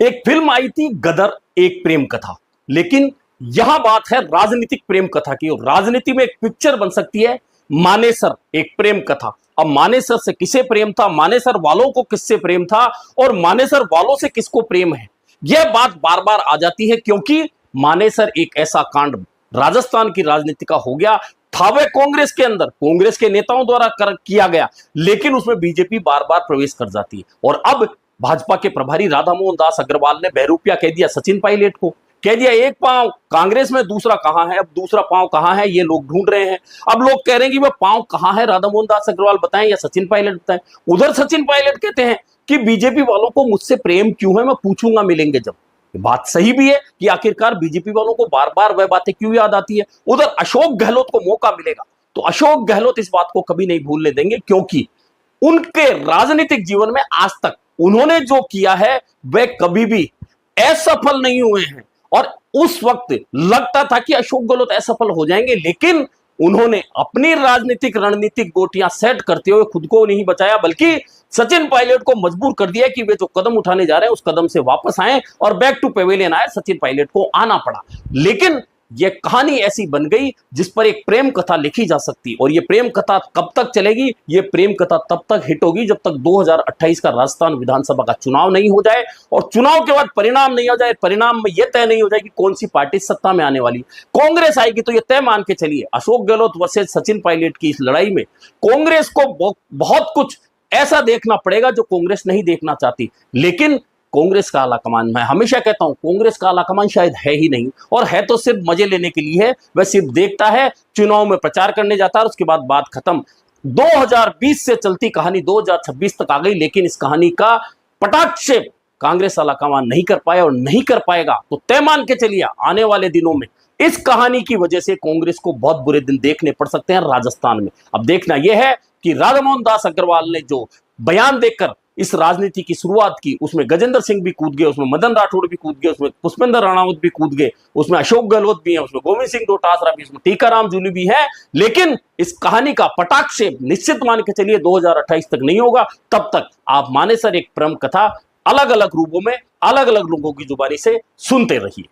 एक फिल्म आई थी गदर, एक प्रेम कथा, लेकिन यहां बात है राजनीतिक प्रेम कथा की। और राजनीति में एक पिक्चर बन सकती है मानेसर, एक प्रेम कथा। अब मानेसर से किसे प्रेम था, मानेसर वालों को किससे प्रेम था, और मानेसर वालों से किसको प्रेम है, यह बात बार बार आ जाती है। क्योंकि मानेसर एक ऐसा कांड राजस्थान की राजनीति का हो गया था, वह कांग्रेस के अंदर कांग्रेस के नेताओं द्वारा किया गया, लेकिन उसमें बीजेपी बार बार प्रवेश कर जाती है। और अब भाजपा के प्रभारी राधामोहन दास अग्रवाल ने बहरूपिया कह दिया सचिन पायलट को, कह दिया एक पांव कांग्रेस में, दूसरा कहां है, अब दूसरा पांव कहां है, ये लोग ढूंढ रहे हैं। अब लोग कह रहे हैं कि वह पांव कहां है, राधामोहन दास अग्रवाल बताएं या सचिन पायलट बताएं। उधर सचिन पायलट कहते हैं कि बीजेपी वालों को मुझसे प्रेम क्यों है, मैं पूछूंगा मिलेंगे जब। बात सही भी है कि आखिरकार बीजेपी वालों को बार बार वह बातें क्यों याद आती है। उधर अशोक गहलोत को मौका मिलेगा तो अशोक गहलोत इस बात को कभी नहीं भूलने देंगे, क्योंकि उनके राजनीतिक जीवन में आज तक उन्होंने जो किया है वह कभी भी असफल नहीं हुए हैं। और उस वक्त लगता था कि अशोक गहलोत असफल हो जाएंगे, लेकिन उन्होंने अपनी राजनीतिक रणनीतिक गोटियां सेट करते हुए खुद को नहीं बचाया, बल्कि सचिन पायलट को मजबूर कर दिया कि वे जो कदम उठाने जा रहे हैं उस कदम से वापस आए और बैक टू पेविलियन आए। सचिन पायलट को आना पड़ा, लेकिन यह कहानी ऐसी बन गई जिस पर एक प्रेम कथा लिखी जा सकती। और यह प्रेम कथा कब तक चलेगी, यह प्रेम कथा तब तक हिट होगी जब तक 2028 का राजस्थान विधानसभा का चुनाव नहीं हो जाए और चुनाव के बाद परिणाम नहीं हो जाए। परिणाम में यह तय नहीं हो जाए कि कौन सी पार्टी सत्ता में आने वाली। कांग्रेस आएगी तो यह तय मान के चलिए अशोक गहलोत वर्सेस सचिन पायलट की इस लड़ाई में कांग्रेस को बहुत कुछ ऐसा देखना पड़ेगा जो कांग्रेस नहीं देखना चाहती। लेकिन कांग्रेस का आलाकमान, मैं हमेशा कहता हूं कांग्रेस का आलाकमान शायद है ही नहीं, और है तो सिर्फ मजे लेने के लिए है। वह सिर्फ देखता है, चुनाव में प्रचार करने जाता है, उसके बाद बात खत्म। 2020 से चलती कहानी 2026 तक आ गई, लेकिन इस कहानी का पटाक्षेप कांग्रेस आलाकमान नहीं कर पाया और नहीं कर पाएगा। तो तय मान के चलिए आने वाले दिनों में इस कहानी की वजह से कांग्रेस को बहुत बुरे दिन देखने पड़ सकते हैं राजस्थान में। अब देखना यह है कि राधामोहन दास अग्रवाल ने जो बयान देकर इस राजनीति की शुरुआत की, उसमें गजेंद्र सिंह भी कूद गए, उसमें मदन राठौड़ भी कूद गए, उसमें पुष्पेंद्र राणावत भी कूद गए, उसमें अशोक गहलोत भी है, उसमें गोविंद सिंह डोटासरा भी, उसमें टीकाराम जूली भी है। लेकिन इस कहानी का पटाक्षेप निश्चित मान के चलिए 2028 तक नहीं होगा। तब तक आप मानेसर एक प्रेम कथा अलग अलग रूपों में अलग अलग लोगों की जुबानी से सुनते रहिए।